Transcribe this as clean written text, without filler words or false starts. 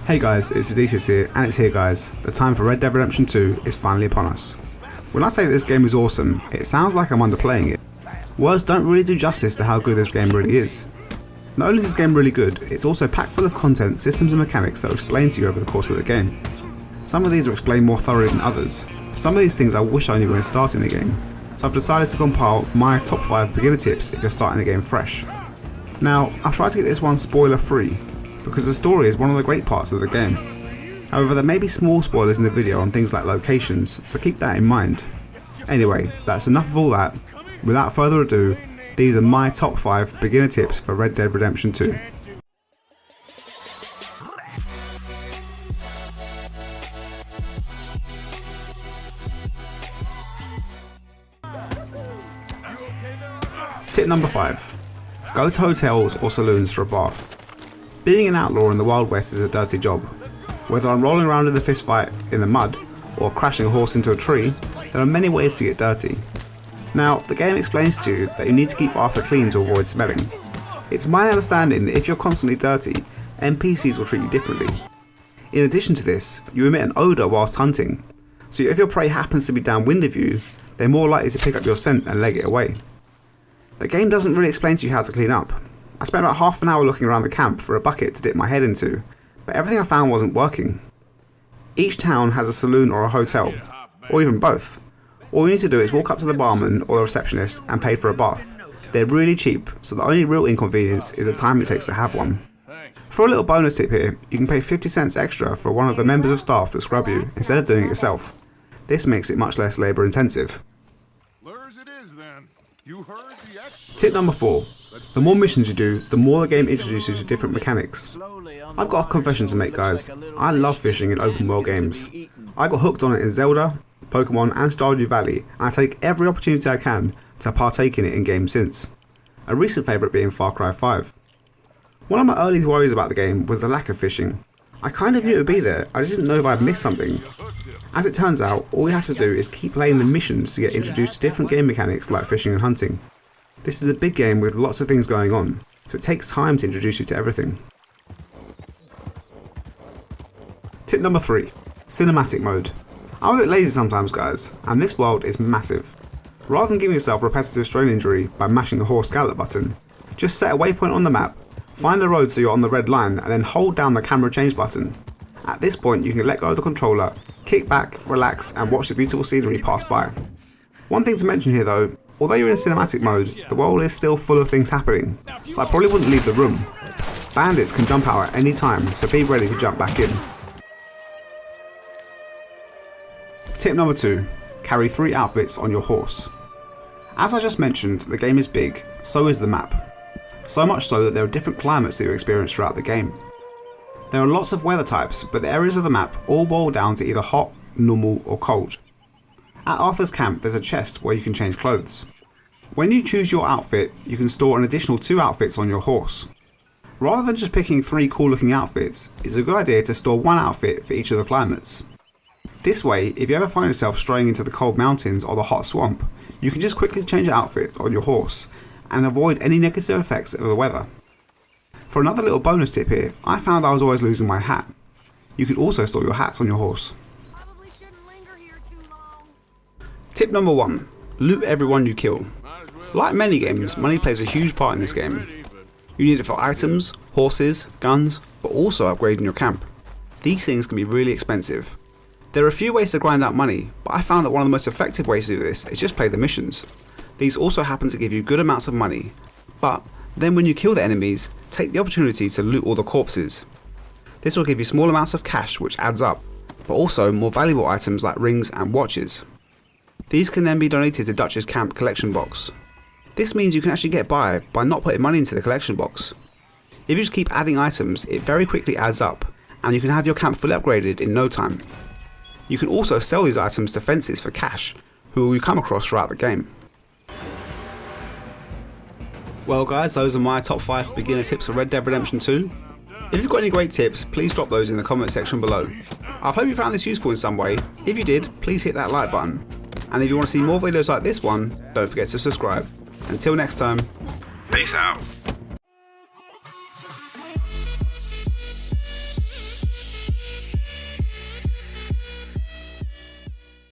Hey guys, it's Odysseus here, and it's here guys, the time for Red Dead Redemption 2 is finally upon us. When I say that this game is awesome, it sounds like I'm underplaying it. Words don't really do justice to how good this game really is. Not only is this game really good, it's also packed full of content, systems and mechanics that are explained to you over the course of the game. Some of these are explained more thoroughly than others. Some of these things I wish I knew when starting the game, so I've decided to compile my top 5 beginner tips if you're starting the game fresh. Now, I've tried to get this one spoiler free, because the story is one of the great parts of the game. However, there may be small spoilers in the video on things like locations, so keep that in mind. Anyway, that's enough of all that. Without further ado, these are my top 5 beginner tips for Red Dead Redemption 2. Tip number 5. Go to hotels or saloons for a bath. Being an outlaw in the Wild West is a dirty job. Whether I'm rolling around in a fist fight in the mud or crashing a horse into a tree, there are many ways to get dirty. Now, the game explains to you that you need to keep after clean to avoid smelling. It's my understanding that if you're constantly dirty, NPCs will treat you differently. In addition to this, you emit an odour whilst hunting, so if your prey happens to be downwind of you, they're more likely to pick up your scent and leg it away. The game doesn't really explain to you how to clean up. I spent about half an hour looking around the camp for a bucket to dip my head into, but everything I found wasn't working. Each town has a saloon or a hotel, or even both. All you need to do is walk up to the barman or the receptionist and pay for a bath. They're really cheap, so the only real inconvenience is the time it takes to have one. For a little bonus tip here, you can pay 50 cents extra for one of the members of staff to scrub you instead of doing it yourself. This makes it much less labour intensive. Tip number 4. The more missions you do, the more the game introduces you to different mechanics. I've got a confession to make guys, I love fishing in open world games. I got hooked on it in Zelda, Pokemon and Stardew Valley, and I take every opportunity I can to partake in it in games since. A recent favourite being Far Cry 5. One of my early worries about the game was the lack of fishing. I kind of knew it would be there, I just didn't know if I'd missed something. As it turns out, all you have to do is keep playing the missions to get introduced to different game mechanics like fishing and hunting. This is a big game with lots of things going on, so it takes time to introduce you to everything. Tip number 3. Cinematic mode. I'm a bit lazy sometimes guys, and this world is massive. Rather than giving yourself repetitive strain injury by mashing the horse gallop button, just set a waypoint on the map, find a road so you're on the red line and then hold down the camera change button. At this point you can let go of the controller, kick back, relax and watch the beautiful scenery pass by. One thing to mention here though, although you're in cinematic mode, the world is still full of things happening, so I probably wouldn't leave the room. Bandits can jump out at any time, so be ready to jump back in. Tip number 2. Carry 3 outfits on your horse. As I just mentioned, the game is big, so is the map. So much so that there are different climates that you experience throughout the game. There are lots of weather types, but the areas of the map all boil down to either hot, normal or cold. At Arthur's camp there's a chest where you can change clothes. When you choose your outfit, you can store an additional 2 outfits on your horse. Rather than just picking 3 cool looking outfits, it's a good idea to store 1 outfit for each of the climates. This way, if you ever find yourself straying into the cold mountains or the hot swamp, you can just quickly change your outfit on your horse and avoid any negative effects of the weather. For another little bonus tip here, I found I was always losing my hat. You can also store your hats on your horse. Tip number 1. Loot everyone you kill. Like many games, money plays a huge part in this game. You need it for items, horses, guns, but also upgrading your camp. These things can be really expensive. There are a few ways to grind out money, but I found that one of the most effective ways to do this is just play the missions. These also happen to give you good amounts of money, but then when you kill the enemies, take the opportunity to loot all the corpses. This will give you small amounts of cash which adds up, but also more valuable items like rings and watches. These can then be donated to Dutch's camp collection box. This means you can actually get by not putting money into the collection box. If you just keep adding items, it very quickly adds up, and you can have your camp fully upgraded in no time. You can also sell these items to fences for cash, who you come across throughout the game. Well guys, those are my top 5 beginner tips for Red Dead Redemption 2. If you've got any great tips, please drop those in the comment section below. I hope you found this useful in some way. If you did, please hit that like button. And if you want to see more videos like this one, don't forget to subscribe. Until next time, peace out.